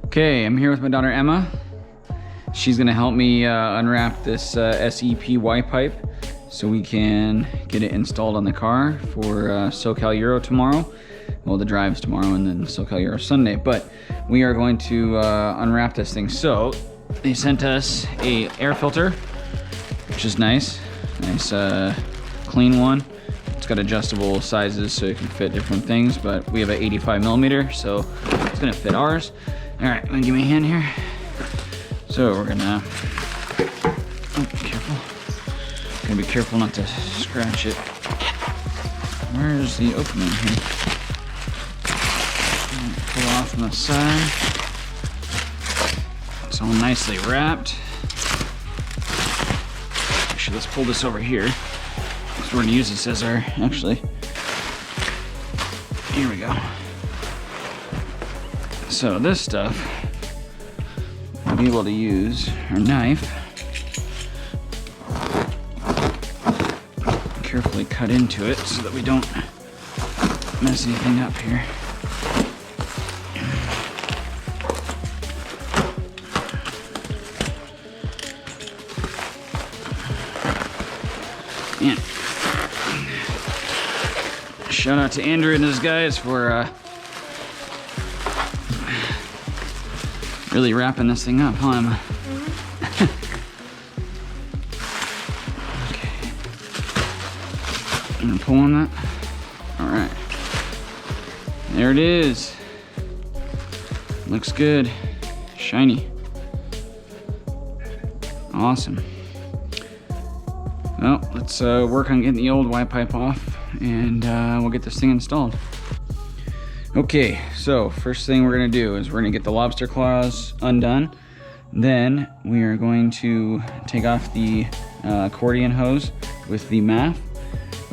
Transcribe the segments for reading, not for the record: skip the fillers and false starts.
Okay, I'm here with my daughter Emma. She's gonna help me unwrap this SEP Ypipe so we can get it installed on the car for SoCal Euro tomorrow. Well, the drive's tomorrow and then SoCal Euro Sunday, but we are going to unwrap this thing. So they sent us a air filter, which is nice clean one. It's got adjustable sizes so it can fit different things, but we have an 85 millimeter, so it's gonna fit ours. All right, give me a hand here. So we're gonna, oh, careful. Gotta be careful not to scratch it. Where's the opening here? Pull off on the side. It's all nicely wrapped. Actually, let's pull this over here. So we're gonna use this as our, actually, here we go. So this stuff, we'll be able to use our knife. Carefully cut into it so that we don't mess anything up here. Yeah. Shout out to Andrew and his guys for really wrapping this thing up, huh, Emma? Okay. I'm gonna pull on that. All right. There it is. Looks good. Shiny. Awesome. Well, let's work on getting the old Ypipe off, and we'll get this thing installed. Okay, so first thing we're gonna do is we're gonna get the lobster claws undone. Then we are going to take off the accordion hose with the MAF,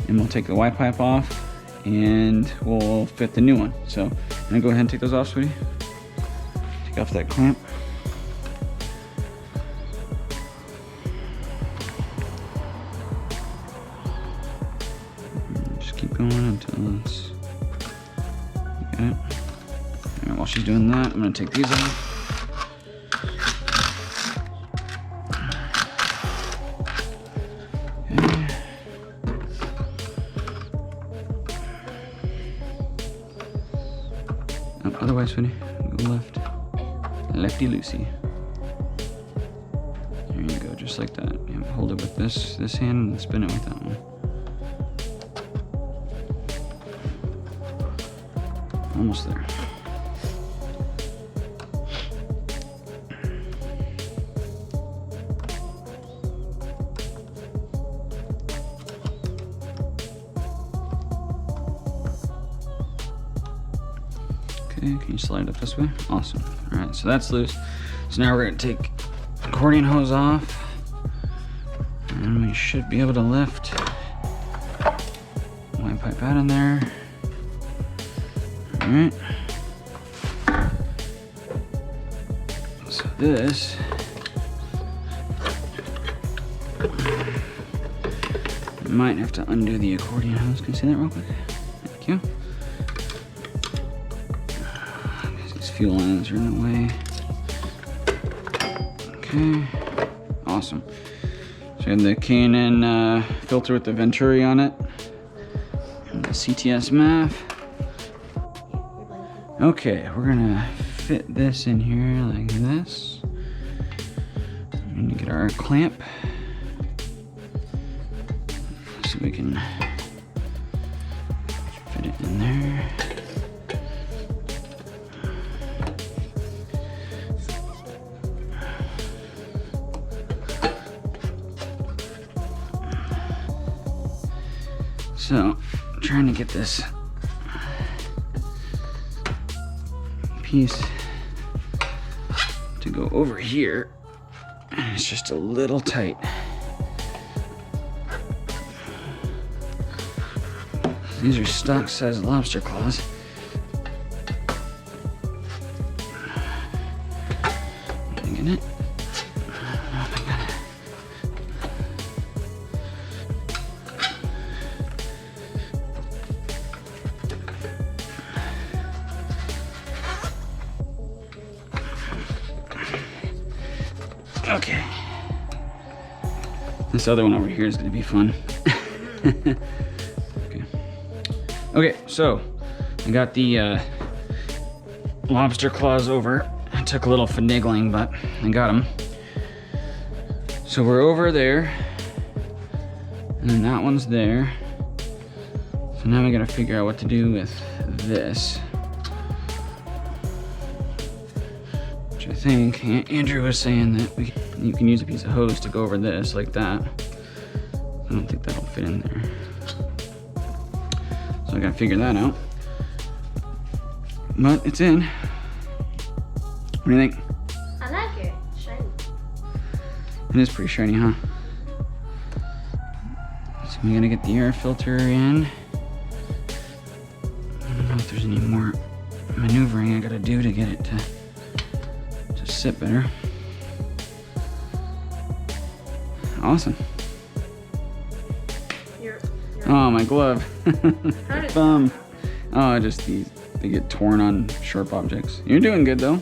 and we'll take the Ypipe off, and we'll fit the new one. So I'm gonna go ahead and take those off, sweetie. Take off that clamp. Just keep going until it's... Got it. All right, while she's doing that, I'm gonna take these off. Okay. Oh, otherwise, sweetie, go left. Lefty loosey. There you go, just like that. Yeah, hold it with this hand and spin it with that one. Almost there. Okay, can you slide it up this way? Awesome. All right, so that's loose. So now we're gonna take accordion hose off, and we should be able to lift my pipe out in there. All right. So this might have to undo the accordion hose. Can you see that real quick? Thank you. These fuel lines are in the way. Okay. Awesome. So we have the K&N filter with the Venturi on it, and the CTS MAF. Okay, we're gonna fit this in here like this. We need to get our clamp so we can fit it in there. So, I'm trying to get this piece to go over here, and it's just a little tight. These are stock size lobster claws. Get it? Oh my god. Okay. This other one over here is gonna be fun. Okay. Okay, so I got the lobster claws over. It took a little finagling, but I got them. So we're over there, and then that one's there. So now we gotta figure out what to do with this. Which I think Andrew was saying that you can use a piece of hose to go over this like that. I don't think that'll fit in there. So I gotta figure that out. But it's in. What do you think? I like it. Shiny. It is pretty shiny, huh? So we gotta get the air filter in. I don't know if there's any more maneuvering I gotta do to get it to sit better. Awesome. Oh, my glove. Thumb. Oh, just they get torn on sharp objects. You're doing good though.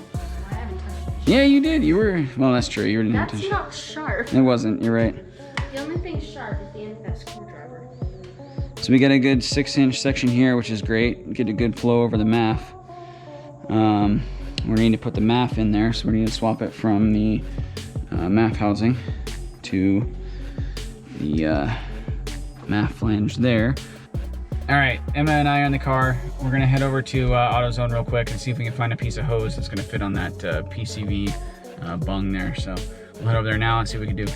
I haven't touched it. Yeah, you did. You were. Well, that's true. You didn't have to. That's not sharp. It wasn't. You're right. The only thing sharp is the end of that screwdriver. So we got a good 6-inch section here, which is great. Get a good flow over the MAF. We need to put the MAF in there, so we need to swap it from the MAF housing to the MAF flange there. All right, Emma and I are in the car. We're gonna head over to AutoZone real quick and see if we can find a piece of hose that's gonna fit on that PCV bung there. So we'll head over there now and see what we can do.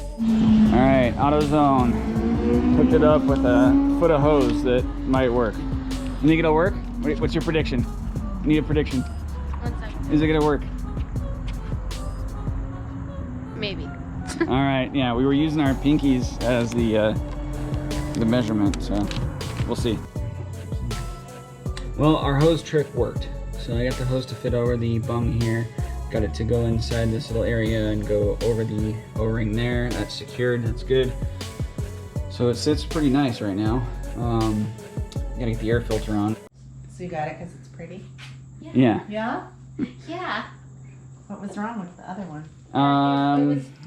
All right, AutoZone hooked it up with a foot of hose that might work. You think it'll work? What's your prediction? Need a prediction. 1 second. Is it gonna work? Maybe. All right, yeah, we were using our pinkies as the measurement, so we'll see. Well, our hose trick worked. So I got the hose to fit over the bung here, got it to go inside this little area and go over the O-ring there. That's secured, that's good. So it sits pretty nice right now. Gotta get the air filter on. So you got it because it's pretty? Yeah. Yeah? Yeah. What was wrong with the other one?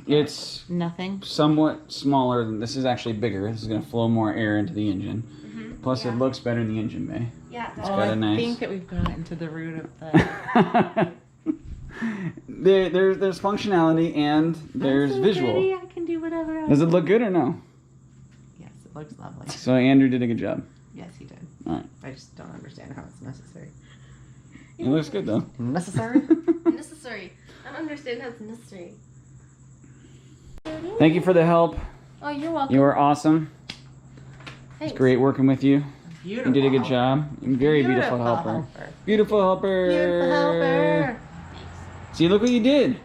It's Nothing. somewhat smaller than this. Is actually bigger. This is gonna flow more air into the engine. Plus, it looks better in the engine bay. Yeah. It's got a nice. I think that we've gotten to the root of the... there's functionality and there's visual. Pretty. I can do whatever I Does it want. look good or no? Yes, it looks lovely. So Andrew did a good job. Yes, he did. All right. I just don't understand how it's necessary. It looks good though. Necessary? Necessary. I don't understand how it's necessary. Thank you for the help. Oh, you're welcome. You were awesome. Thanks. It's great working with you. Beautiful. You did a good job. You're a very beautiful helper. Beautiful helper. Beautiful helper. See, look what you did.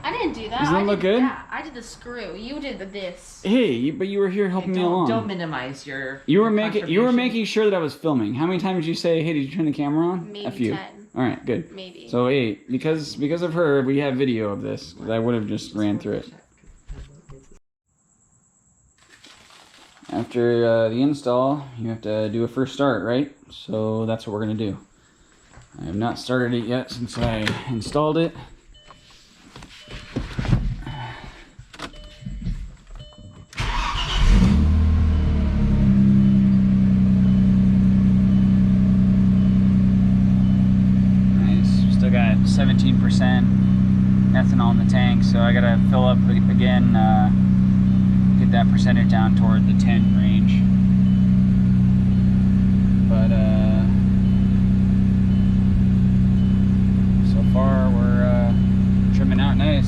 I didn't do that. Doesn't it look good? Yeah, I did the screw. You did this. Hey, but you were here helping me along. Don't minimize your. You were contribution. making sure that I was filming. How many times did you say, "Hey, did you turn the camera on"? Maybe A few. 10. All right, good. Maybe. So hey, because of her, we have video of this. 'Cause I would have just ran through it. After the install, you have to do a first start, right? So that's what we're gonna do. I have not started it yet since I installed it. Nice. Still got 17% ethanol in the tank, so I gotta fill up again. Get that percentage down toward the 10 range. But so far we're trimming out nice.